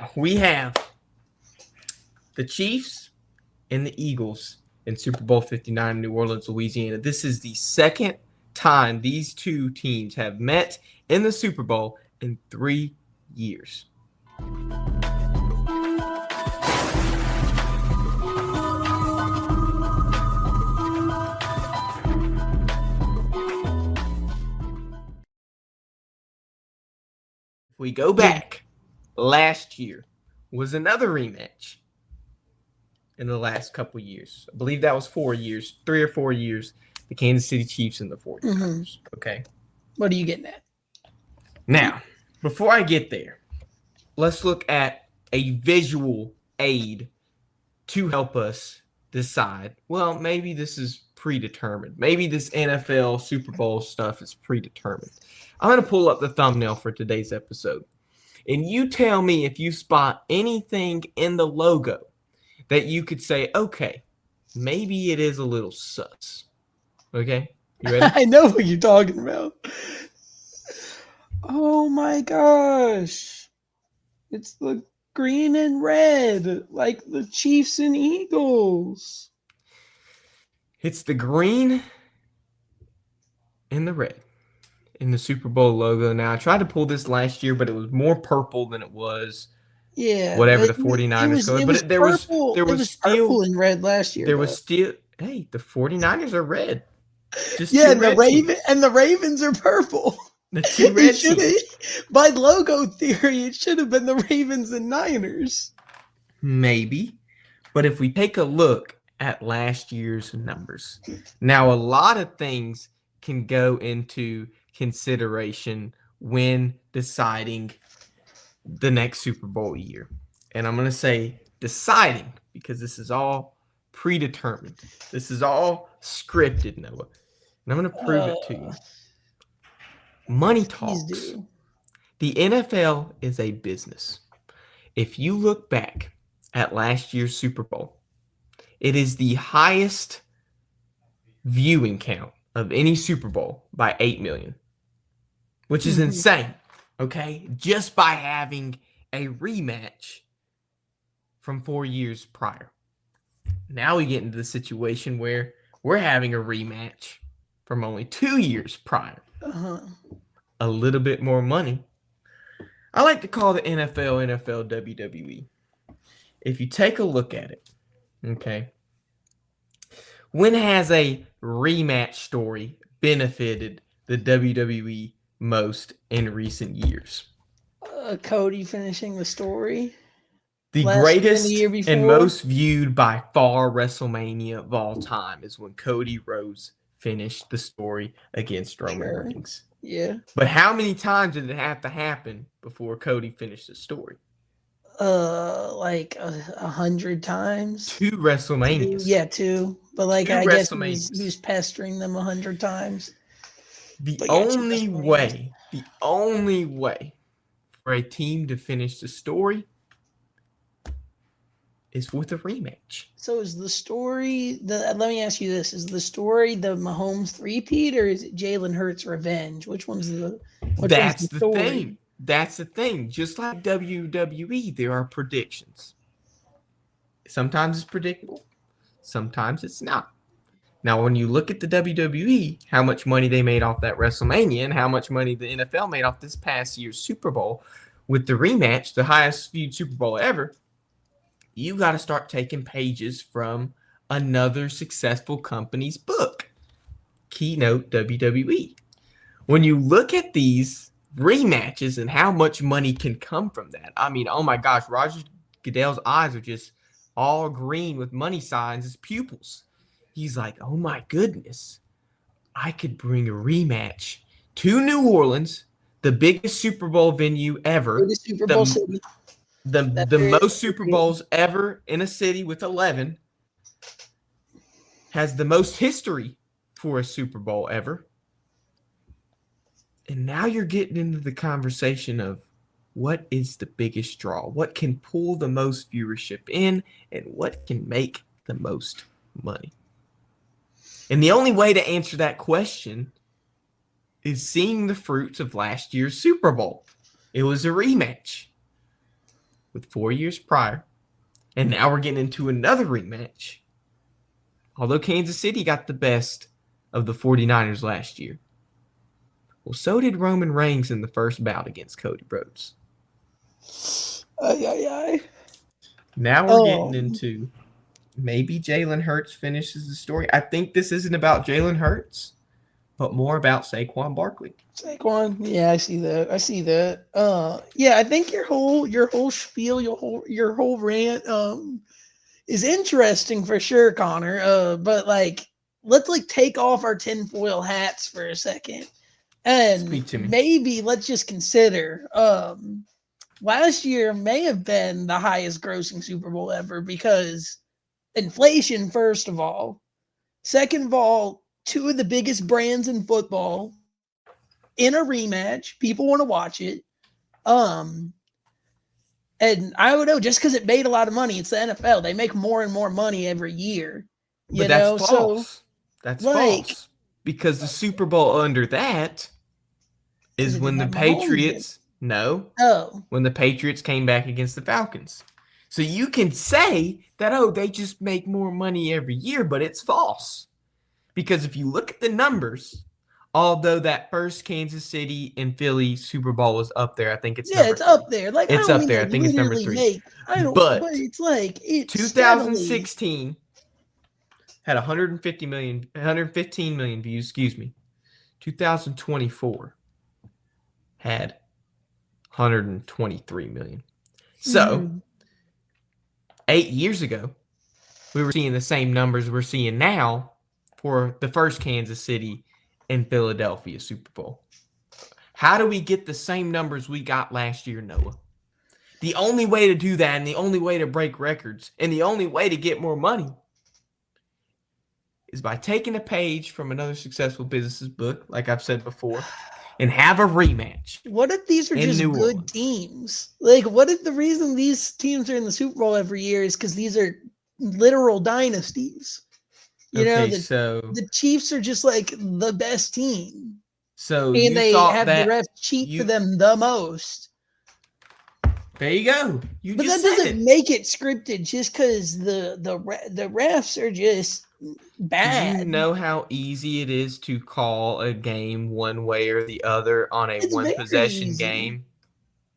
Now, we have the Chiefs and the Eagles in Super Bowl 59 in New Orleans, Louisiana. This is the second time these two teams have met in the Super Bowl in 3 years. If we go back, last year was another rematch in the last couple years. I believe that was 4 years, 3 or 4 years, the Kansas City Chiefs and the 49ers. Mm-hmm. Okay. What are you getting at? Now, before I get there, let's look at a visual aid to help us decide. Well, maybe this is predetermined. Maybe this NFL Super Bowl stuff is predetermined. I'm going to pull up the thumbnail for today's episode. And you tell me if you spot anything in the logo that you could say, okay, maybe it is a little sus. Okay? You ready? I know what you're talking about. Oh my gosh. It's the green and red, like the Chiefs and Eagles. It's the green and the red in the Super Bowl logo. Now, I tried to pull this last year, but it was more purple than it was whatever the 49ers color. But there was purple and red last year. There was still, hey, the 49ers are red. Just and the Ravens are purple. The two red teams. By logo theory, it should have been the Ravens and Niners. Maybe. But if we take a look at last year's numbers, now a lot of things can go into consideration when deciding the next Super Bowl year. And I'm going to say deciding because this is all predetermined. This is all scripted, Noah. And I'm going to prove it to you. Money talks. The NFL is a business. If you look back at last year's Super Bowl, it is the highest viewing count of any Super Bowl by 8 million, which is insane, okay? Just by having a rematch from 4 years prior. Now we get into the situation where we're having a rematch from only 2 years prior. A little bit more money. I like to call the NFL WWE. If you take a look at it, okay, when has a rematch story benefited the WWE most in recent years? Cody finishing the story. The greatest and most viewed by far WrestleMania of all time is when Cody Rhodes finished the story against Roman Reigns. Yeah. But how many times did it have to happen before Cody finished the story? Like 100 times. 2 WrestleManias. 2. But like I guess he was pestering them 100 times. The only way for a team to finish the story is with a rematch. So is the story let me ask you this, is the story the Mahomes three-peat or is it Jalen Hurts revenge? Which one's the thing. That's the thing. Just like WWE, there are predictions. Sometimes it's predictable. Sometimes it's not. Now, when you look at the WWE, how much money they made off that WrestleMania and how much money the NFL made off this past year's Super Bowl with the rematch, the highest viewed Super Bowl ever, you got to start taking pages from another successful company's book. Keynote WWE. When you look at these rematches and how much money can come from that, I mean, oh my gosh, Roger Goodell's eyes are just all green with money signs as pupils. He's like, oh my goodness, I could bring a rematch to New Orleans, the biggest Super Bowl venue ever. Biggest Super Bowl city. The most Super Bowls ever in a city with 11. Has the most history for a Super Bowl ever. And now you're getting into the conversation of what is the biggest draw? What can pull the most viewership in? And what can make the most money? And the only way to answer that question is seeing the fruits of last year's Super Bowl. It was a rematch. with 4 years prior. And now we're getting into another rematch. Although Kansas City got the best of the 49ers last year. Well, so did Roman Reigns in the first bout against Cody Rhodes. Ay, ay, ay. Now we're getting Um, into maybe Jalen Hurts finishes the story. I think this isn't about Jalen Hurts, but more about Saquon Barkley. Saquon, yeah, I see that. I see that. Yeah, I think your whole spiel, your whole rant, is interesting for sure, Connor. But like, let's like take off our tinfoil hats for a second, and Speak to me. maybe let's just consider, last year may have been the highest grossing Super Bowl ever because inflation, first of all. Second of all, two of the biggest brands in football in a rematch. People want to watch it. Um, and I don't know, just because it made a lot of money, it's the NFL. They make more and more money every year, But that's So false. That's like, false. Because the Super Bowl under that because is it when didn't the have Mahomes in. Patriots, no, Oh, when the Patriots came back against the Falcons. So you can say that, oh, they just make more money every year, but it's false. Because if you look at the numbers, although that first Kansas City and Philly Super Bowl was up there, I think it's yeah, number it's three. up there. Like, I It's don't up mean there. to I think it's number literally three. make. I don't. But But it's like it's steadily. 2016 had 150 million, 115 million views, excuse me. 2024 had 123 million. So, Mm-hmm, 8 years ago, we were seeing the same numbers we're seeing now for the first Kansas City and Philadelphia Super Bowl. How do we get the same numbers we got last year, Noah? The only way to do that, and the only way to break records, and the only way to get more money is by taking a page from another successful business's book, like I've said before, and have a rematch what if these are in just New good Orleans. teams? Like, what if the reason these teams are in the Super Bowl every year is because these are literal dynasties? Okay, The Chiefs are just like the best team, so and you they thought have the that refs cheat for you them the most. there you go. You But just that said doesn't it. make it scripted just because the refs are just Do you bad. know how easy it is to call a game one way or the other on a It's one very possession easy. game?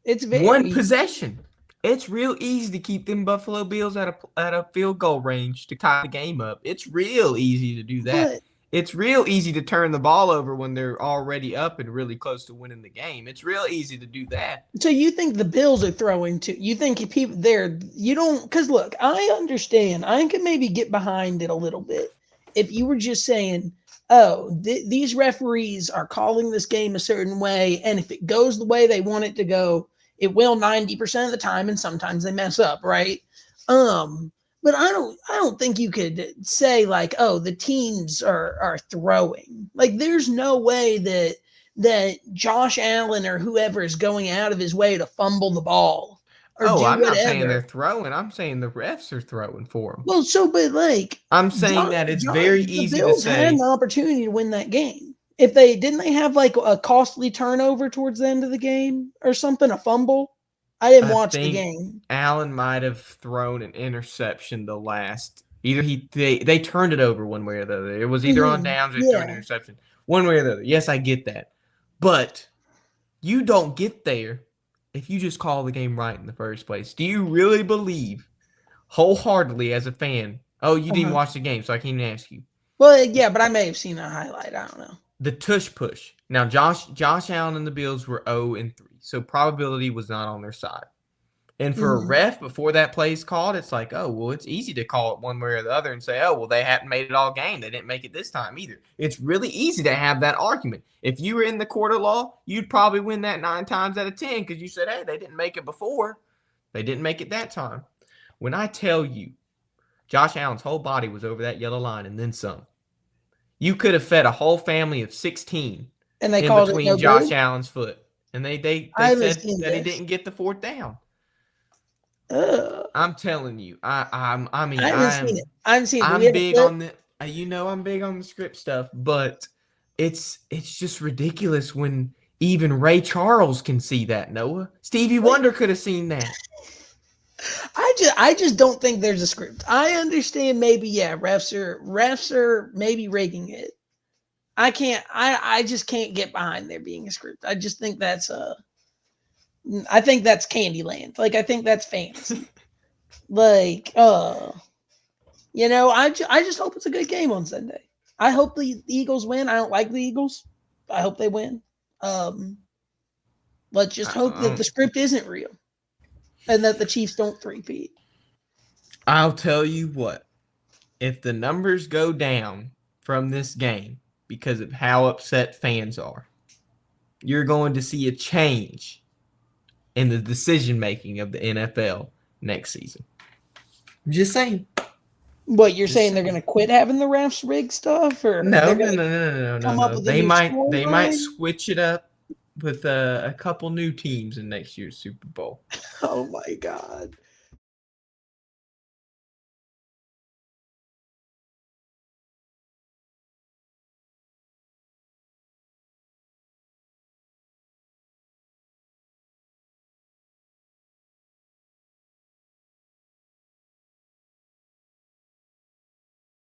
It's One very, possession. It's real easy to keep them Buffalo Bills at a field goal range to tie the game up. It's real easy to do that. but It's real easy to turn the ball over when they're already up and really close to winning the game. It's real easy to do that. so you think the Bills are throwing too? You think people there? You don't, because look, I understand. I can maybe get behind it a little bit if you were just saying, "Oh, these referees are calling this game a certain way, and if it goes the way they want it to go, it will 90% of the time, and sometimes they mess up, right?" Um, but I don't think you could say like, "Oh, the teams are throwing." Like, there's no way that Josh Allen or whoever is going out of his way to fumble the ball or Oh, do I'm not saying they're whatever. throwing. I'm saying the refs are throwing for them. Well, so but like I'm saying that it's very The easy to Bills had an say opportunity to win that game. If they didn't, they have like a costly turnover towards the end of the game or something, a fumble. I didn't I watch the think game. Allen might have thrown an interception the last. Either they turned it over one way or the other. It was either on downs or he threw an Yeah, interception. One way or the other. Yes, I get that. But you don't get there if you just call the game right in the first place. Do you really believe wholeheartedly as a fan? Oh, you didn't uh-huh. watch the game, so I can't even ask you. Well, yeah, but I may have seen a highlight. I don't know. The tush push. Now Josh Allen and the Bills were 0-3, so probability was not on their side. And for a Hmm. ref, before that play's called, it's like, oh, well, it's easy to call it one way or the other and say, oh, well, they haven't made it all game. They didn't make it this time either. It's really easy to have that argument. If you were in the court of law, you'd probably win that 9 times out of 10 because you said, hey, they didn't make it before. They didn't make it that time. When I tell you Josh Allen's whole body was over that yellow line and then some, you could have fed a whole family of 16 And they in called it between no Josh good. Allen's foot. And they I haven't said seen that he this. didn't get the fourth down. Uh, I'm telling you, I mean, I haven't seen it. I haven't seen it. Do we I'm have a big clip? on the, I'm big on the script stuff, but it's just ridiculous when even Ray Charles can see that. Noah, Stevie Like, Wonder could have seen that. I just don't think there's a script. I understand maybe refs are maybe rigging it. I just can't get behind there being a script. I just think I think that's Candyland. Like I think that's fantasy. Like I just hope it's a good game on Sunday. I hope the Eagles win. I don't like the Eagles. I hope they win. Um let's just hope that the script isn't real and that the Chiefs don't three-peat. I'll tell you what, if the numbers go down from this game because of how upset fans are, you're going to see a change in the decision making of the NFL next season. I'm just saying. What you're Just saying they're saying. gonna quit having the refs rig stuff, or No, they're no, gonna no, no, no, no, come up no. with a new They might storyline? switch it up with a couple new teams in next year's Super Bowl. Oh my god.